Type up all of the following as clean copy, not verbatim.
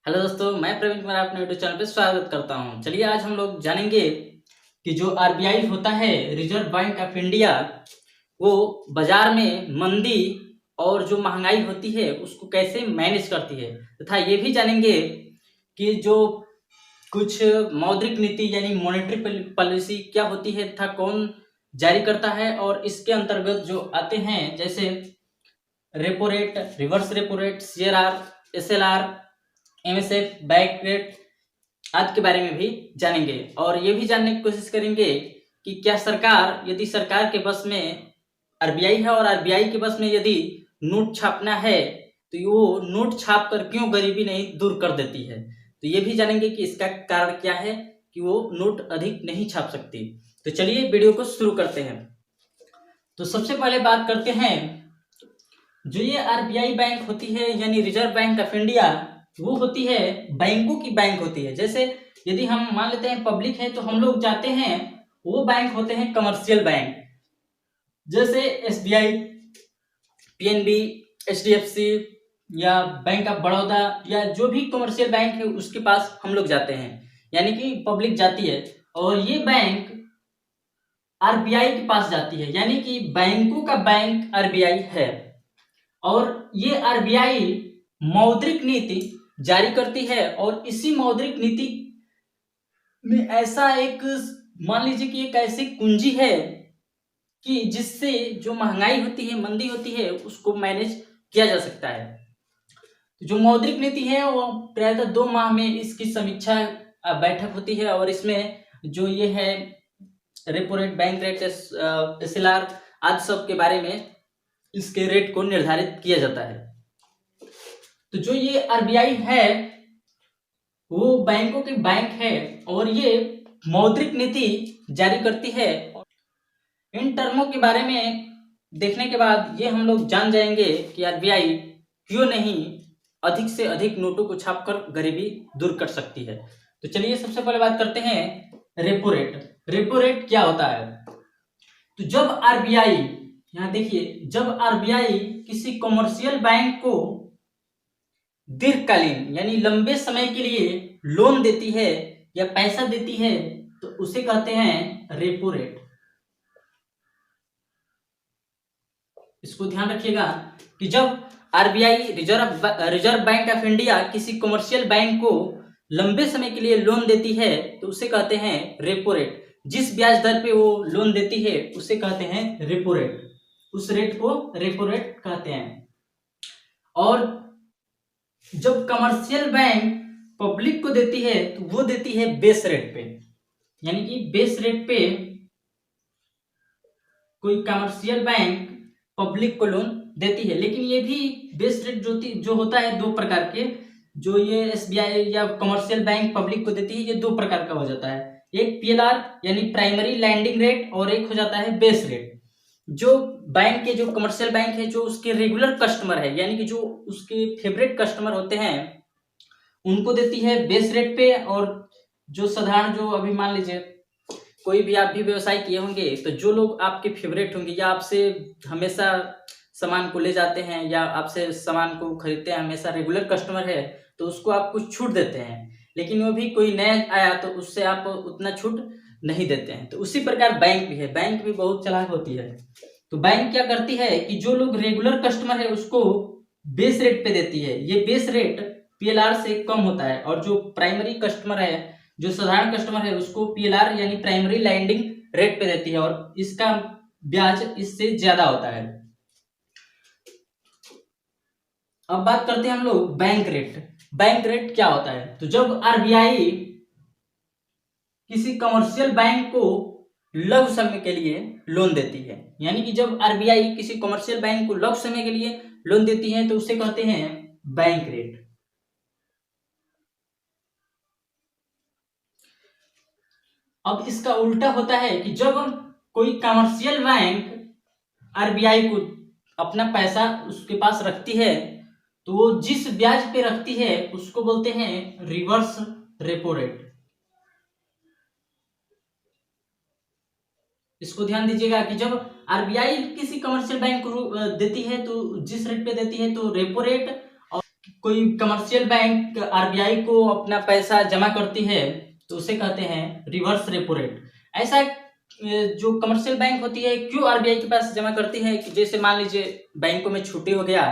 Hello दोस्तों, मैं प्रवीण कुमार अपने यूट्यूब चैनल पे स्वागत करता हूं। चलिए आज हम लोग जानेंगे कि जो आरबीआई होता है, रिजर्व बैंक ऑफ इंडिया, वो बाजार में मंदी और जो महंगाई होती है उसको कैसे मैनेज करती है, तथा ये भी जानेंगे कि जो कुछ मौद्रिक नीति यानी मॉनेटरी पॉलिसी क्या होती है तथा कौन जारी करता है, और इसके अंतर्गत जो आते हैं जैसे repo rate, reverse repo rate, CRR, SLR, MSF, back rate आदि के बारे में भी जानेंगे। और ये भी जानने की कोशिश करेंगे कि क्या सरकार, यदि सरकार के बस में आरबीआई है और आरबीआई के बस में यदि नोट छापना है तो वो नोट छाप कर क्यों गरीबी नहीं दूर कर देती है। तो ये भी जानेंगे कि इसका कारण क्या है कि वो नोट अधिक नहीं छाप सकती। तो चलिए वीडियो को शुरू करते हैं। तो सबसे पहले बात करते हैं, जो ये आरबीआई बैंक होती है यानी रिजर्व बैंक ऑफ इंडिया, वो होती है बैंकों की बैंक होती है। जैसे यदि हम मान लेते हैं पब्लिक है तो हम लोग जाते हैं, वो बैंक होते हैं कमर्शियल बैंक, जैसे एसबीआई, पीएनबी, एचडीएफसी या बैंक ऑफ बड़ौदा या जो भी कमर्शियल बैंक है उसके पास हम लोग जाते हैं, यानी कि पब्लिक जाती है। और ये बैंक आरबीआई के पास जाती है, यानी कि बैंकों का बैंक आरबीआई है। और ये आरबीआई मौद्रिक नीति जारी करती है, और इसी मौद्रिक नीति में ऐसा एक, मान लीजिए कि एक ऐसी कुंजी है कि जिससे जो महंगाई होती है, मंदी होती है, उसको मैनेज किया जा सकता है। तो जो मौद्रिक नीति है वो प्रायतः 2 माह में इसकी समीक्षा बैठक होती है, और इसमें जो ये है repo rate, bank rate, SLR आदि सब के बारे में इसके रेट को निर्धारित किया जाता है। तो जो ये आरबीआई है वो बैंकों की बैंक है, और ये मौद्रिक नीति जारी करती है। इन टर्मों के बारे में देखने के बाद ये हम लोग जान जाएंगे कि आरबीआई क्यों नहीं अधिक से अधिक नोटों को छापकर गरीबी दूर कर सकती है। तो चलिए सबसे पहले बात करते हैं रेपो रेट। रेपो रेट क्या होता है? तो जब आरबीआई, यहाँ देखिए, जब आरबीआई किसी कमर्शियल बैंक को दीर्घकालीन यानी लंबे समय के लिए लोन देती है या पैसा देती है तो उसे कहते हैं रेपो रेट। इसको ध्यान रखिएगा कि जब RBI, reserve bank of India, किसी कमर्शियल बैंक को लंबे समय के लिए लोन देती है तो उसे कहते हैं रेपो रेट। जिस ब्याज दर पे वो लोन देती है उसे कहते हैं रेपो रेट, उस रेट को रेपो रेट कहते हैं। और जब कमर्शियल बैंक पब्लिक को देती है तो वो देती है बेस रेट पे, यानी कि बेस रेट पे कोई कमर्शियल बैंक पब्लिक को लोन देती है। लेकिन ये भी बेस रेट जो होता है 2 प्रकार के, जो ये एसबीआई या कमर्शियल बैंक पब्लिक को देती है, ये 2 प्रकार का हो जाता है। एक पीएलआर यानी प्राइमरी लैंडिंग रेट, और एक हो जाता है बेस रेट। जो बैंक के, जो कमर्शियल बैंक है, जो उसके रेगुलर कस्टमर है, यानी कि जो उसके फेवरेट कस्टमर होते हैं, उनको देती है बेस रेट पे। और जो साधारण, जो अभी मान लीजिए कोई भी आप भी व्यवसाय किए होंगे तो जो लोग आपके फेवरेट होंगे या आपसे हमेशा सामान को ले जाते हैं या आपसे सामान को खरीदते हैं, हमेशा रेगुलर कस्टमर है, तो उसको आप कुछ छूट देते हैं। लेकिन वो भी कोई नया आया तो उससे आप उतना छूट नहीं देते हैं। तो उसी प्रकार बैंक भी है, बैंक भी बहुत चालाक होती है। तो बैंक क्या करती है कि जो लोग रेगुलर कस्टमर है उसको बेस रेट पे देती है। ये बेस रेट पीएलआर से कम होता है, और जो प्राइमरी कस्टमर है, जो साधारण कस्टमर है, उसको पीएलआर यानी प्राइमरी लैंडिंग रेट पे देती है, और इसका ब्याज इससे ज्यादा होता है। अब बात करते हैं हम लोग बैंक रेट। बैंक रेट क्या होता है? तो जब आरबीआई किसी कमर्शियल बैंक को लघु समय के लिए लोन देती है, यानी कि जब आरबीआई किसी कमर्शियल बैंक को लघु समय के लिए लोन देती है तो उसे कहते हैं बैंक रेट। अब इसका उल्टा होता है कि जब कोई कमर्शियल बैंक आरबीआई को अपना पैसा उसके पास रखती है तो वो जिस ब्याज पे रखती है उसको बोलते हैं रिवर्स रेपो रेट। इसको ध्यान दीजिएगा कि जब आरबीआई किसी कमर्शियल बैंक को देती है तो जिस रेट पे देती है तो रेपो रेट, और कोई कमर्शियल बैंक आरबीआई को अपना पैसा जमा करती है तो उसे कहते हैं रिवर्स रेपो रेट। ऐसा जो कमर्शियल बैंक होती है क्यों आरबीआई के पास जमा करती है कि जैसे मान लीजिए बैंकों में छुट्टी हो गया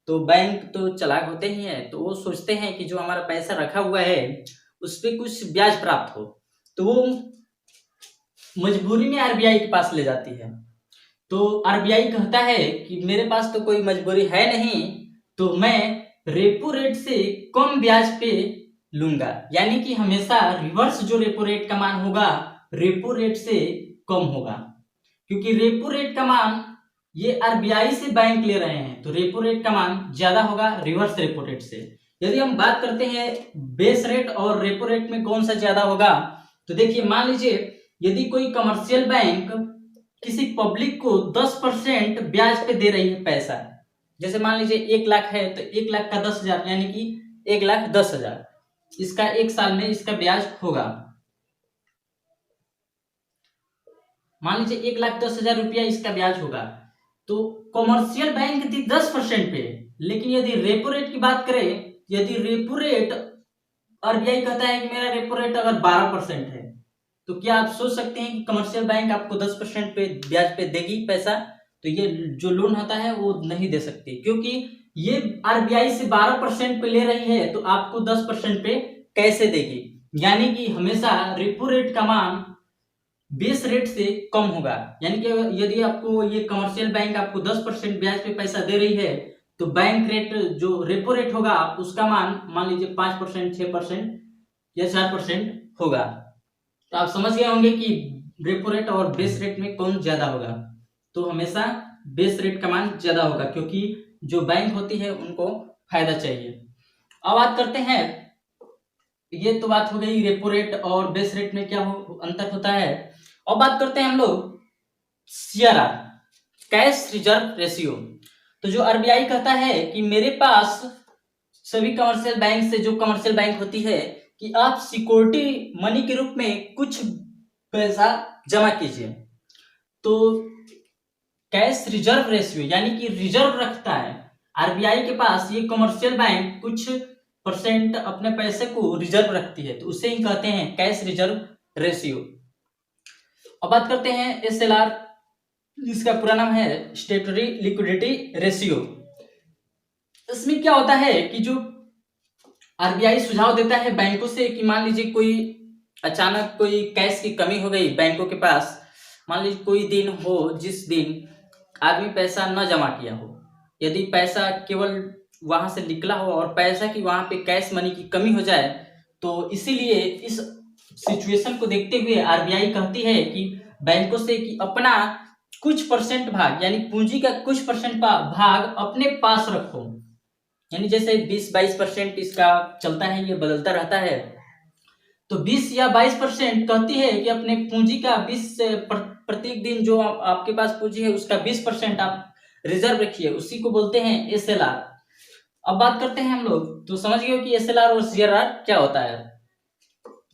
तो बैंक तो चालाक होते ही हैं, तो वो सोचते हैं कि जो हमारा पैसा रखा हुआ है उस पर कुछ ब्याज प्राप्त हो, तो वो मजबूरी में आरबीआई के पास ले जाती है। तो आरबीआई कहता है कि मेरे पास तो कोई मजबूरी है नहीं, तो मैं रेपो रेट से कम ब्याज पे लूंगा, यानी कि हमेशा रिवर्स जो रेपो रेट का मान होगा रेपो रेट से कम होगा, क्योंकि रेपो रेट का मान ये आरबीआई से बैंक ले रहे हैं तो रेपो रेट का मान ज्यादा होगा रिवर्स रेपो रेट से। यदि हम बात करते हैं बेस रेट और रेपो रेट में कौन सा ज्यादा होगा, तो देखिए मान लीजिए यदि कोई कमर्शियल बैंक किसी पब्लिक को 10% ब्याज पे दे रही है पैसा, जैसे मान लीजिए 1 लाख है तो 1 लाख का 10,000 यानी कि 1,10,000, इसका 1 साल में इसका ब्याज होगा। मान लीजिए 1,10,000 रुपया इसका ब्याज होगा, तो कमर्शियल बैंक दी 10% पे, लेकिन यदि रेपो रेट की बात करें, यदि रेपो रेट आरबीआई कहता है कि मेरा रेपो रेट अगर 12% है, तो क्या आप सोच सकते हैं कि कमर्शियल बैंक आपको 10% पे ब्याज पे देगी पैसा? तो ये जो लोन होता है वो नहीं दे सकती, क्योंकि ये आरबीआई से 12% पे ले रही है तो आपको 10% पे कैसे देगी? यानी कि हमेशा रेपो रेट का मान बेस रेट से कम होगा, यानी कि यदि आपको ये कमर्शियल बैंक आपको 10% ब्याज पे पैसा दे रही है तो बैंक रेट जो रेपो रेट होगा उसका मान लीजिए 5%, 6% या 4% होगा। तो आप समझ गए होंगे कि रेपो रेट और बेस रेट में कौन ज्यादा होगा, तो हमेशा बेस रेट का मान ज्यादा होगा, क्योंकि जो बैंक होती है उनको फायदा चाहिए। अब बात करते हैं, ये तो बात हो गई रेपो रेट और बेस रेट में क्या अंतर होता है। अब बात करते हैं हम लोग सीआरआर, कैश रिजर्व रेशियो। तो जो आरबीआई कहता है कि मेरे पास सभी कमर्शियल बैंक से, जो कमर्शियल बैंक होती है, कि आप सिक्योरिटी मनी के रूप में कुछ पैसा जमा कीजिए, तो कैश रिजर्व रेशियो यानी कि रिजर्व रखता है आरबीआई के पास, ये कमर्शियल बैंक कुछ % अपने पैसे को रिजर्व रखती है, तो उसे ही कहते हैं कैश रिजर्व रेशियो। अब बात करते हैं एसएलआर, जिसका पूरा नाम है स्टेटरी लिक्विडिटी रेशियो। इसमें क्या होता है कि जो आरबीआई सुझाव देता है बैंकों से कि मान लीजिए कोई अचानक कोई कैश की कमी हो गई बैंकों के पास, मान लीजिए कोई दिन हो जिस दिन आदमी पैसा न जमा किया हो, यदि पैसा केवल वहां से निकला हो और पैसा की वहां पे कैश मनी की कमी हो जाए, तो इसीलिए इस सिचुएशन को देखते हुए आरबीआई कहती है कि बैंकों से कि अपना कुछ % भाग, यानी पूंजी का कुछ % भाग अपने पास रखो, यानी जैसे 20-22% इसका चलता है, ये बदलता रहता है, तो 20 या 22% कहती है कि अपने पूंजी का 20 प्रत्येक दिन जो आपके पास पूंजी है उसका 20% आप रिजर्व रखिए, उसी को बोलते हैं एसएलआर। अब बात करते हैं हम लोग, तो समझ गए कि एसएलआर और सीआरआर क्या होता है।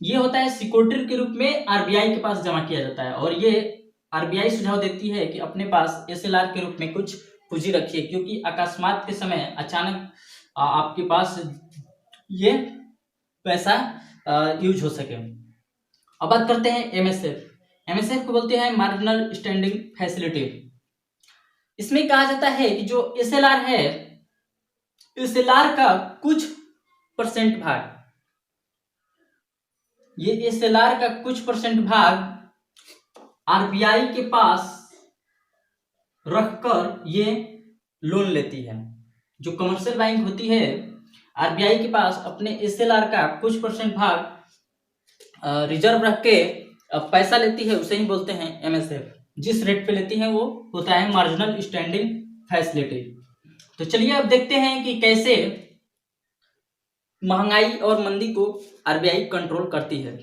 ये होता है सिक्योरिटी के रूप में आरबीआई के पास जमा किया जाता है, और ये आरबीआई सुझाव देती है कि अपने पास एसएलआर के रूप में कुछ पूंजी रखिए, क्योंकि अकस्मात के समय अचानक आपके पास ये पैसा यूज हो सके। अब बात करते हैं एमएसएफ। एमएसएफ को बोलते हैं मार्जिनल स्टैंडिंग फैसिलिटी। इसमें कहा जाता है कि जो एसएलआर है, एसएलआर का कुछ % भाग, ये एसएलआर का कुछ % भाग आरबीआई के पास रखकर ये लोन लेती है। जो कमर्शियल बैंक होती है आरबीआई के पास अपने एसएलआर का कुछ % भाग रिजर्व रख के पैसा लेती है, उसे ही बोलते हैं एमएसएफ। जिस रेट पे लेती है वो होता है मार्जिनल स्टैंडिंग फैसिलिटी। तो चलिए अब देखते हैं कि कैसे महंगाई और मंदी को आरबीआई कंट्रोल करती है।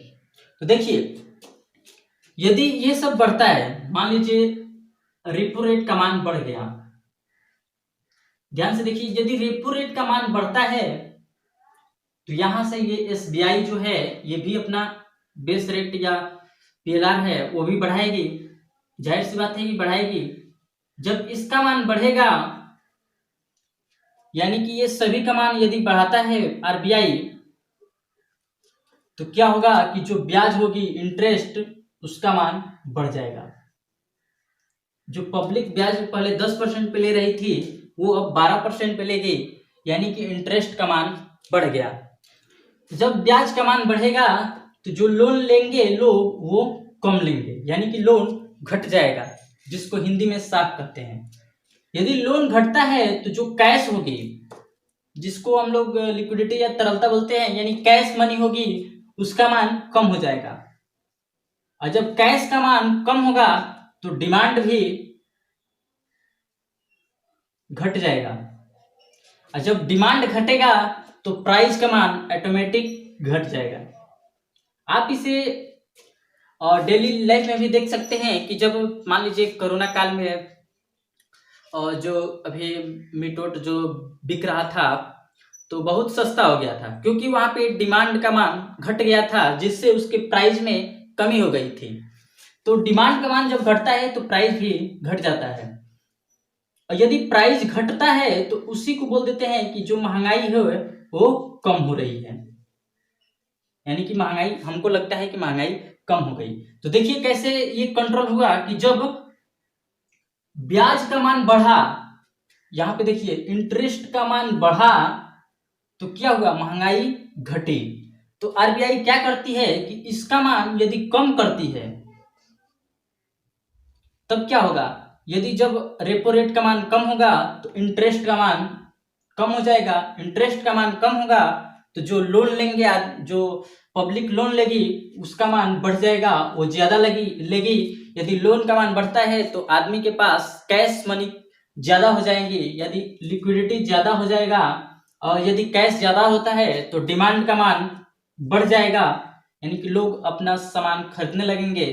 तो देखिए यदि ये सब बढ़ता है, मान लीजिए रेपो रेट का मान बढ़ गया, ध्यान से देखिए, यदि रेपो रेट का मान बढ़ता है तो यहां से ये एसबीआई जो है ये भी अपना बेस रेट या पीएलआर है वो भी बढ़ाएगी, जाहिर सी बात है कि बढ़ाएगी। जब इसका मान बढ़ेगा यानी कि ये सभी का मान यदि बढ़ाता है आरबीआई, तो क्या होगा कि जो ब्याज होगी, इंटरेस्ट, उसका मान बढ़ जाएगा। जो पब्लिक ब्याज पहले 10% पे ले रही थी, वो अब 12% पे लेगी, यानी कि इंटरेस्ट का मान बढ़ गया। जब ब्याज का मान बढ़ेगा तो जो लोन लेंगे लोग वो कम लेंगे, यानी कि लोन घट जाएगा, जिसको हिंदी में साख कहते हैं। यदि लोन घटता है तो जो कैश होगी, जिसको हम लोग लिक्विडिटी या तरलता बोलते हैं, यानी कैश मनी होगी, उसका मान कम हो जाएगा। और जब कैश का मान कम होगा तो डिमांड भी घट जाएगा, और जब डिमांड घटेगा तो प्राइस का मान ऑटोमेटिक घट जाएगा। आप इसे और डेली लाइफ में भी देख सकते हैं कि जब मान लीजिए कोरोना काल में और जो अभी मीटोट जो बिक रहा था तो बहुत सस्ता हो गया था, क्योंकि वहां पे डिमांड का मान घट गया था, जिससे उसके प्राइस में कमी हो गई थी। तो डिमांड का मान जब घटता है तो प्राइस भी घट जाता है, और यदि प्राइस घटता है तो उसी को बोल देते हैं कि जो महंगाई है वो कम हो रही है, यानी कि महंगाई, हमको लगता है कि महंगाई कम हो गई। तो देखिए कैसे ये कंट्रोल हुआ कि जब ब्याज का मान बढ़ा, यहां पे देखिए इंटरेस्ट का मान बढ़ा, तो क्या हुआ, महंगाई घटी। तो आरबीआई क्या करती है कि इसका मान यदि कम करती है तब क्या होगा, यदि जब रेपो रेट का मान कम होगा तो इंटरेस्ट का मान कम हो जाएगा, इंटरेस्ट का मान कम होगा तो जो लोन लेंगे, जो पब्लिक लोन लेगी, उसका मान बढ़ जाएगा, वो ज्यादा लेगी। यदि लोन का मान बढ़ता है तो आदमी के पास कैश मनी ज्यादा हो जाएंगी, यदि लिक्विडिटी ज्यादा हो जाएगा, और यदि कैश ज्यादा होता है तो डिमांड का मान बढ़ जाएगा, यानी कि लोग अपना सामान खरीदने लगेंगे।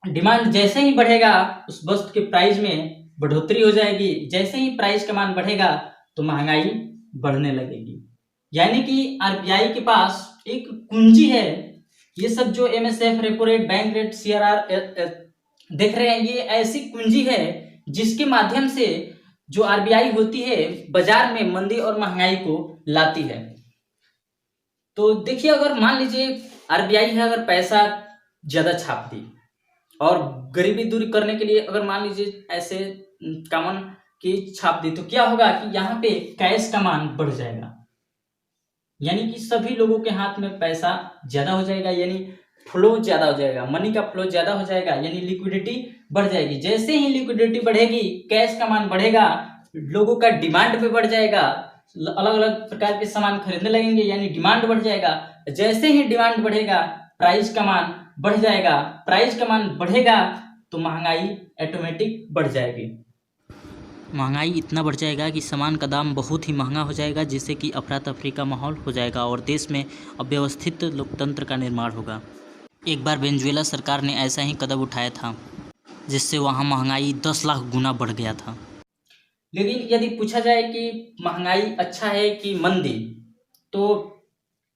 डिमांड जैसे ही बढ़ेगा उस वस्तु के प्राइस में बढ़ोतरी हो जाएगी, जैसे ही प्राइस का मान बढ़ेगा तो महंगाई बढ़ने लगेगी। यानी कि आरबीआई के पास एक कुंजी है। ये सब जो MSF, repo rate, bank rate, CRR देख रहे हैं, ये ऐसी कुंजी है जिसके माध्यम से जो आरबीआई होती है बाजार में मंदी और महंगाई को लाती है। तो देखिए, अगर मान लीजिए आरबीआई है, अगर पैसा ज्यादा छाप दी और गरीबी दूर करने के लिए अगर मान लीजिए ऐसे कॉमन की छाप दी, तो क्या होगा कि यहाँ पे कैश का मान बढ़ जाएगा, यानी कि सभी लोगों के हाथ में पैसा ज्यादा हो जाएगा, यानी फ्लो ज्यादा हो जाएगा, मनी का फ्लो ज्यादा हो जाएगा, यानी लिक्विडिटी बढ़ जाएगी। जैसे ही लिक्विडिटी बढ़ेगी, कैश का मान बढ़ेगा, लोगों का डिमांड भी बढ़ जाएगा, अलग अलग प्रकार के सामान खरीदने लगेंगे, यानी डिमांड बढ़ जाएगा। जैसे ही डिमांड बढ़ेगा, प्राइस का मान बढ़ जाएगा, प्राइस का मान बढ़ेगा तो महंगाई ऑटोमेटिक बढ़ जाएगी। महंगाई इतना बढ़ जाएगा कि सामान का दाम बहुत ही महंगा हो जाएगा, जिससे कि अफरा तफरी का माहौल हो जाएगा और देश में अव्यवस्थित लोकतंत्र का निर्माण होगा। एक बार वेनेजुएला सरकार ने ऐसा ही कदम उठाया था, जिससे वहाँ महंगाई 10 लाख गुना बढ़ गया था। लेकिन यदि पूछा जाए कि महंगाई अच्छा है कि मंदी, तो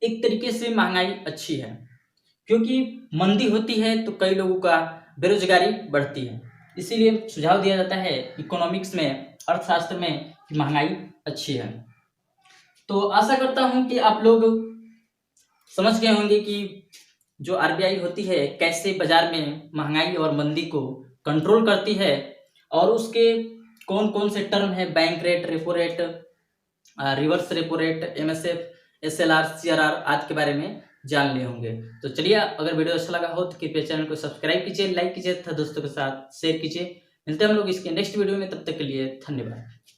एक तरीके से महंगाई अच्छी है, क्योंकि मंदी होती है तो कई लोगों का बेरोजगारी बढ़ती है। इसीलिए सुझाव दिया जाता है इकोनॉमिक्स में, अर्थशास्त्र में, कि महंगाई अच्छी है। तो आशा करता हूं कि आप लोग समझ गए होंगे कि जो आरबीआई होती है कैसे बाजार में महंगाई और मंदी को कंट्रोल करती है, और उसके कौन कौन से टर्म है, bank rate, repo rate, reverse repo rate, MSF, SLR, CRR आदि के बारे में जान लिए होंगे। तो चलिए, अगर वीडियो अच्छा लगा हो तो कृपया चैनल को सब्सक्राइब कीजिए, लाइक कीजिए तथा दोस्तों के साथ शेयर कीजिए। मिलते हैं हम लोग इसके नेक्स्ट वीडियो में, तब तक के लिए धन्यवाद।